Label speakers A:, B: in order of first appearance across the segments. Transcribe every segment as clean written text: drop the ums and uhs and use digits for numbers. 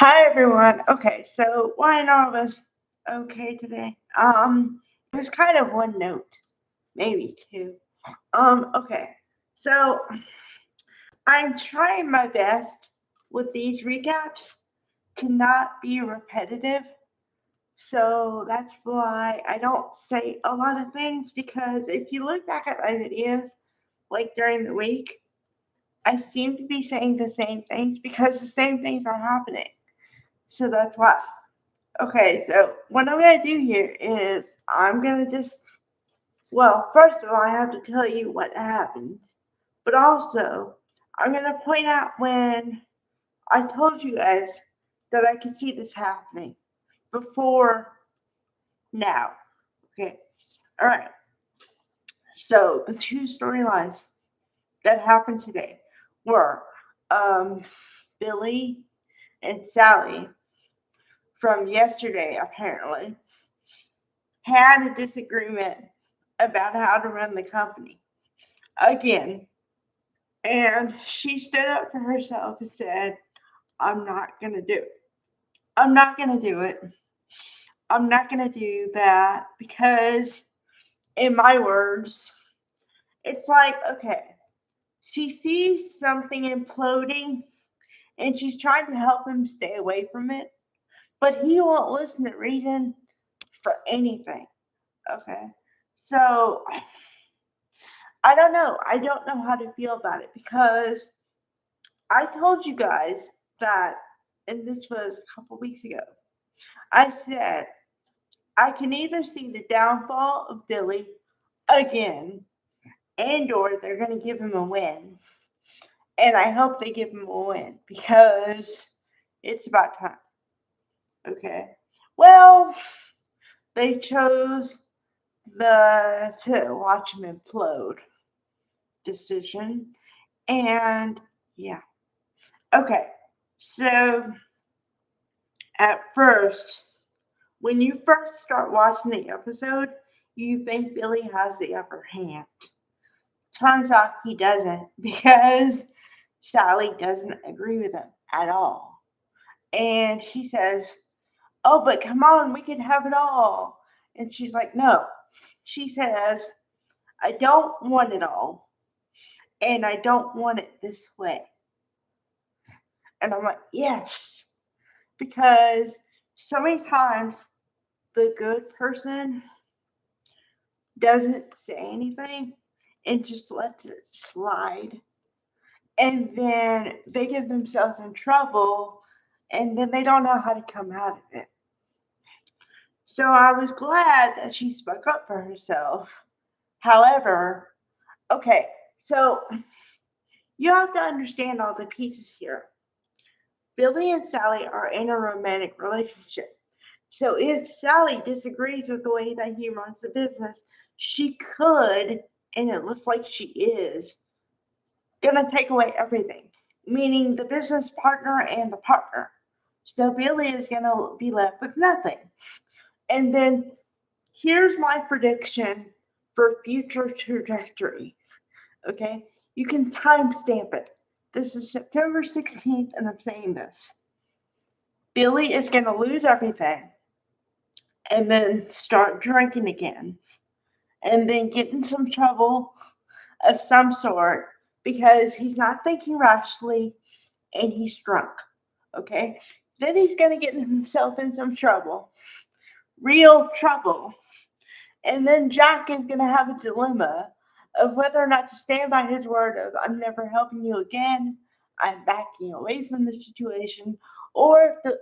A: Hi everyone. Okay, so why not was okay today? It was kind of one note, maybe two. Okay. So I'm trying my best with these recaps to not be repetitive. So that's why I don't say a lot of things because if you look back at my videos, like during the week, I seem to be saying the same things because the same things are happening. So that's why. Okay, so what I'm going to do here is I'm going to well, first of all, I have to tell you what happened. But also, I'm going to point out when I told you guys that I could see this happening before now. Okay, all right. So, the two storylines that happened today were um, Billy and Sally from yesterday, apparently, had a disagreement about how to run the company again. And she stood up for herself and said, I'm not going to do it. I'm not going to do it. I'm not going to do that because, in my words, it's like, okay, she sees something imploding and she's trying to help him stay away from it, but he won't listen to reason for anything. Okay. So I don't know. I don't know how to feel about it because I told you guys that, and this was a couple weeks ago, I said I can either see the downfall of Billy again and or they're going to give him a win. And I hope they give him a win because it's about time. Okay. Well, they chose the to watch him implode decision. And yeah. Okay. So at first, when you first start watching the episode, you think Billy has the upper hand. Turns out he doesn't because Sally doesn't agree with him at all. And he says, oh, but come on, we can have it all. And she's like, no. She says, I don't want it all. And I don't want it this way. And I'm like, yes. Because so many times the good person doesn't say anything and just lets it slide. And then they get themselves in trouble and then they don't know how to come out of it. So I was glad that she spoke up for herself. However, okay, so you have to understand all the pieces here. Billy and Sally are in a romantic relationship. So if Sally disagrees with the way that he runs the business, she could, and it looks like she is, gonna take away everything, meaning the business partner and the partner. So Billy is gonna be left with nothing. And then here's my prediction for future trajectory. Okay, you can timestamp it. This is September 16th, and I'm saying this. Billy is gonna lose everything and then start drinking again and then get in some trouble of some sort because he's not thinking rationally and he's drunk. Okay? Then he's going to get himself in some trouble, real trouble. And then Jack is going to have a dilemma of whether or not to stand by his word of, I'm never helping you again, I'm backing away from the situation, or the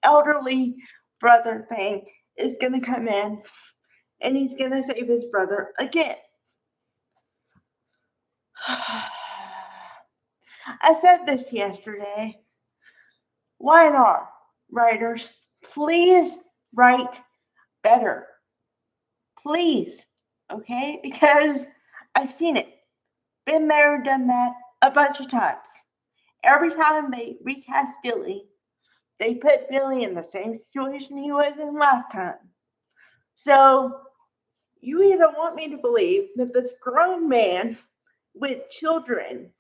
A: elderly brother thing is going to come in and he's going to save his brother again. I said this yesterday. YNR writers, please write better. Please. Okay? Because I've seen it. Been there, done that a bunch of times. Every time they recast Billy, they put Billy in the same situation he was in last time. So you either want me to believe that this grown man with children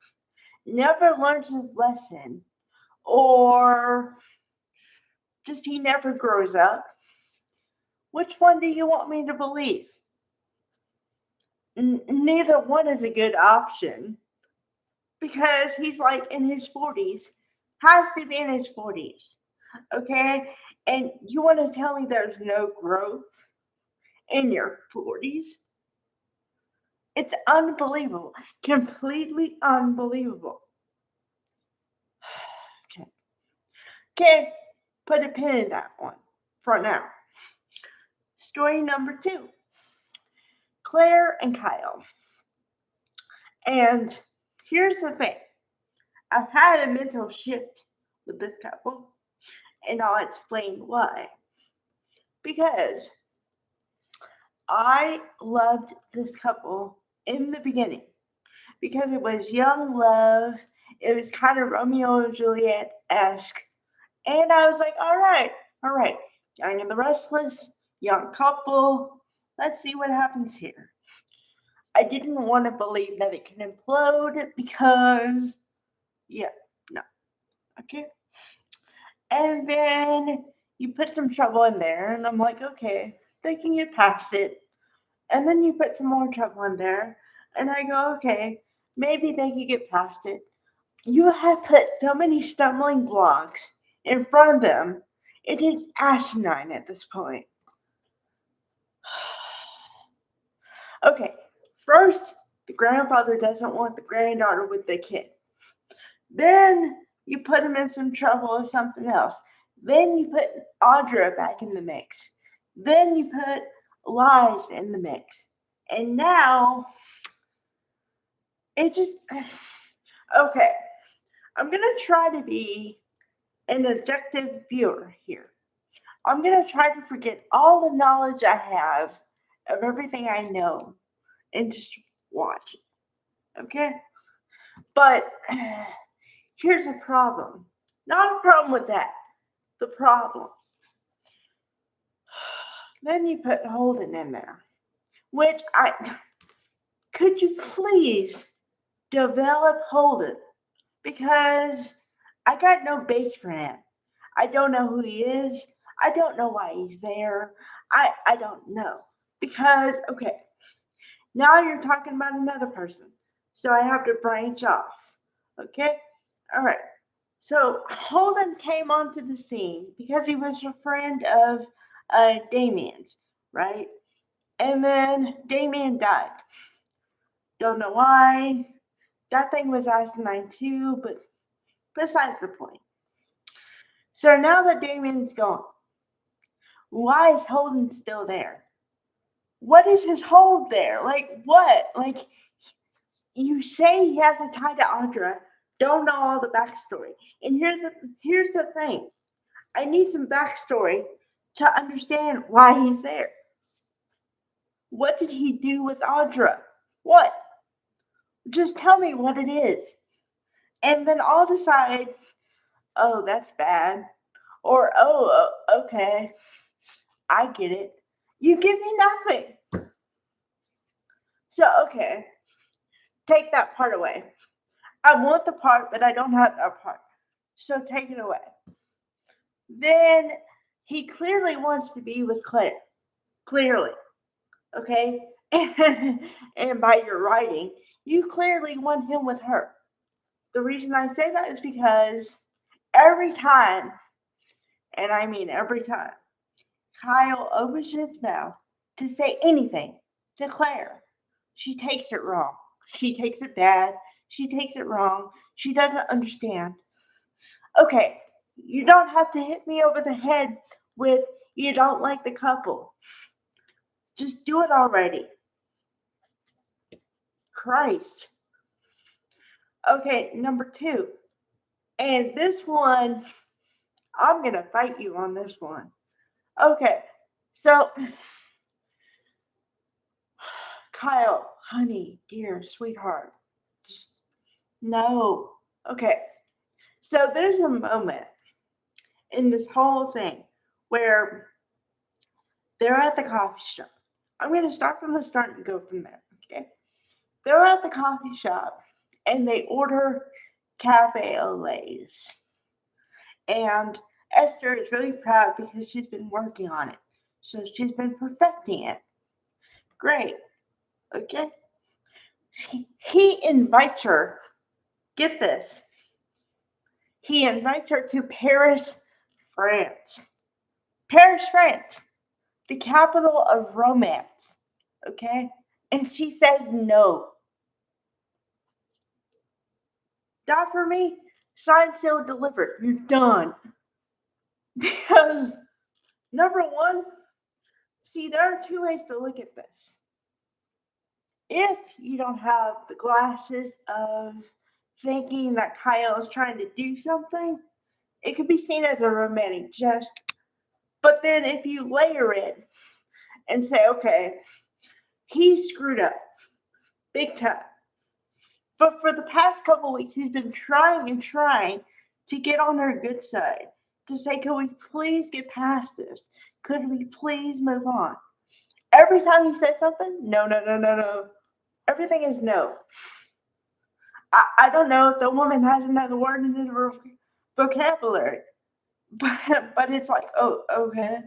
A: never learns his lesson, or just he never grows up. Which one do you want me to believe? Neither one is a good option because he's like in his 40s, has to be in his 40s, okay? And you want to tell me there's no growth in your 40s? It's unbelievable, completely unbelievable. Okay, okay, put a pin in that one for now. Story number 2, Claire and Kyle. And here's the thing. I've had a mental shift with this couple, and I'll explain why. Because I loved this couple in the beginning because it was young love. It was kind of Romeo and Juliet-esque. And I was like, all right, Young and the Restless, young couple. Let's see what happens here. I didn't want to believe that it could implode because, yeah, no. Okay. And then you put some trouble in there, and I'm like, okay, they can get past it. And then you put some more trouble in there, and I go, okay, maybe they can get past it. You have put so many stumbling blocks in front of them. It is asinine at this point. Okay, first, the grandfather doesn't want the granddaughter with the kid. Then you put him in some trouble with something else. Then you put Audra back in the mix. Then you put lies in the mix. And now it just, okay, I'm going to try to be an objective viewer here. I'm going to try to forget all the knowledge I have of everything I know and just watch it. Okay? But here's a problem. Not a problem with that. The problem. Then you put Holden in there. Which could you please develop Holden? Because I got no base for him. I don't know who he is. I don't know why he's there. I don't know. Because, okay, now you're talking about another person. So I have to branch off. Okay? All right. So Holden came onto the scene because he was a friend of Damien's, right? And then Damien died. Don't know why. That thing was asinine too, but besides the point. So now that Damien's gone, why is Holden still there? What is his hold there? Like what? Like you say he has a tie to Audra, don't know all the backstory. And here's the thing. I need some backstory to understand why he's there. What did he do with Audra? What? Just tell me what it is. And then I'll decide, oh, that's bad. Or, oh, okay, I get it. You give me nothing. So, okay, take that part away. I want the part, but I don't have that part. So take it away. Then he clearly wants to be with Claire. Clearly. Okay? And by your writing, you clearly want him with her. The reason I say that is because every time, and I mean every time, Kyle opens his mouth to say anything to Claire, she takes it wrong. She takes it bad. She takes it wrong. She doesn't understand. Okay, you don't have to hit me over the head with you don't like the couple. Just do it already. Christ. Okay, number 2. And this one, I'm going to fight you on this one. Okay, so Kyle, honey, dear, sweetheart, just no. Okay, so there's a moment in this whole thing where they're at the coffee shop. I'm going to start from the start and go from there, okay? They're at the coffee shop and they order cafe au laits. And Esther is really proud because she's been working on it. So she's been perfecting it. Great. Okay. He invites her. Get this. He invites her to Paris, France. Paris, France, the capital of romance. Okay? And she says no. That for me, signed, sealed, delivered. You're done. Because, number one, see, there are two ways to look at this. If you don't have the glasses of thinking that Kyle is trying to do something, it could be seen as a romantic gesture. But then if you layer it and say, okay, he screwed up big time. But for the past couple weeks, he's been trying and trying to get on her good side, to say, could we please get past this? Could we please move on? Every time he says something, no, no, no, no, no. Everything is no. I don't know if the woman has another word in his vocabulary, but it's like, oh, okay.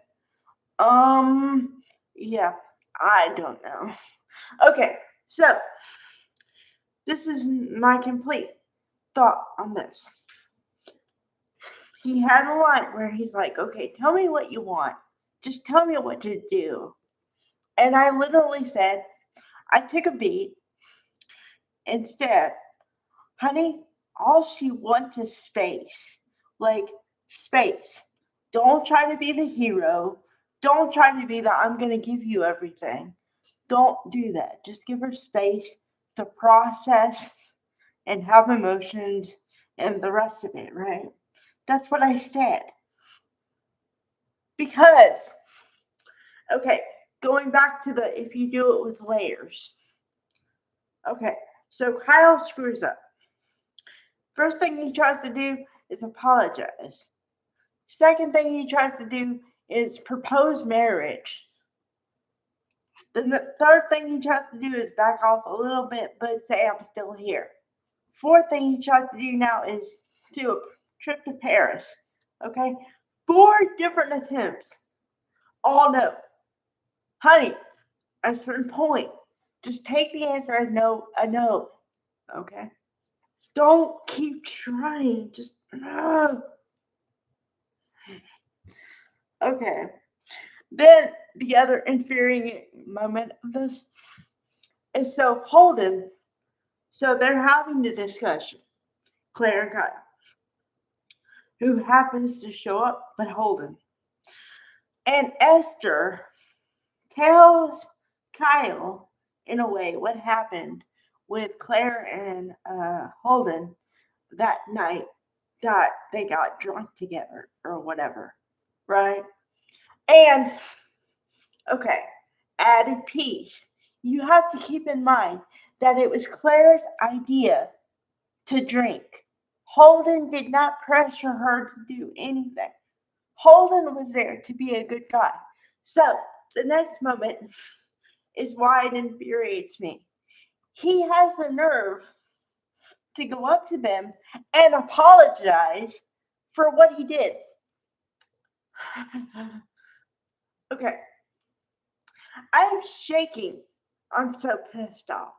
A: Yeah, I don't know. Okay, so this is my complete thought on this. He had a line where he's like, okay, tell me what you want. Just tell me what to do. And I literally said, I took a beat and said, honey, all she wants is space. Like, space. Don't try to be the hero. Don't try to be the I'm going to give you everything. Don't do that. Just give her space to process and have emotions and the rest of it, right? That's what I said. Because, okay, going back to the if you do it with layers. Okay, so Kyle screws up. First thing he tries to do is apologize. Second thing he tries to do is propose marriage. Then the third thing he tries to do is back off a little bit, but say I'm still here. Fourth thing he tries to do now is do a trip to Paris. Okay? 4 different attempts. All no. Honey, at a certain point, just take the answer as no, a no. Okay? Don't keep trying. Just okay. Then the other infuriating moment of this is so Holden. So they're having the discussion, Claire and Kyle, who happens to show up but Holden. And Esther tells Kyle, in a way, what happened with Claire and Holden that night that they got drunk together or whatever, right? And, okay, added piece. You have to keep in mind that it was Claire's idea to drink. Holden did not pressure her to do anything. Holden was there to be a good guy. So, the next moment is why it infuriates me. He has the nerve to go up to them and apologize for what he did. Okay. I'm shaking. I'm so pissed off.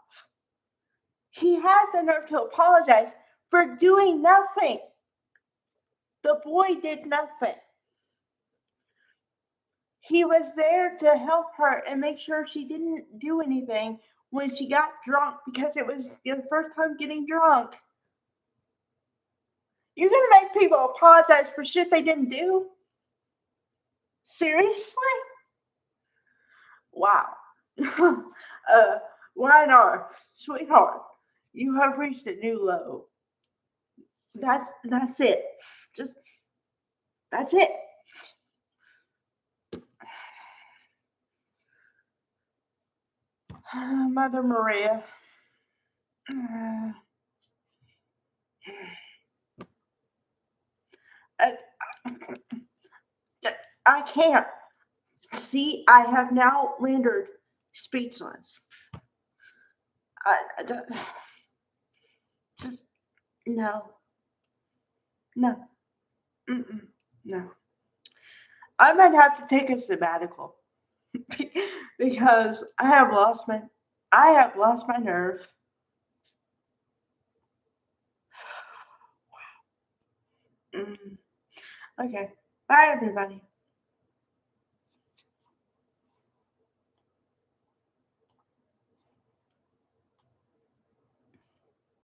A: He had the nerve to apologize for doing nothing. The boy did nothing. He was there to help her and make sure she didn't do anything when she got drunk because it was the first time getting drunk. You're going to make people apologize for shit they didn't do? Seriously? Wow. Reinar, sweetheart, you have reached a new low. That's it. Just that's it. Mother Maria. I can't. See, I have now rendered speechless. Just no. No. Mm-mm. No. I might have to take a sabbatical because I have lost my nerve. Mm. Okay. Bye everybody.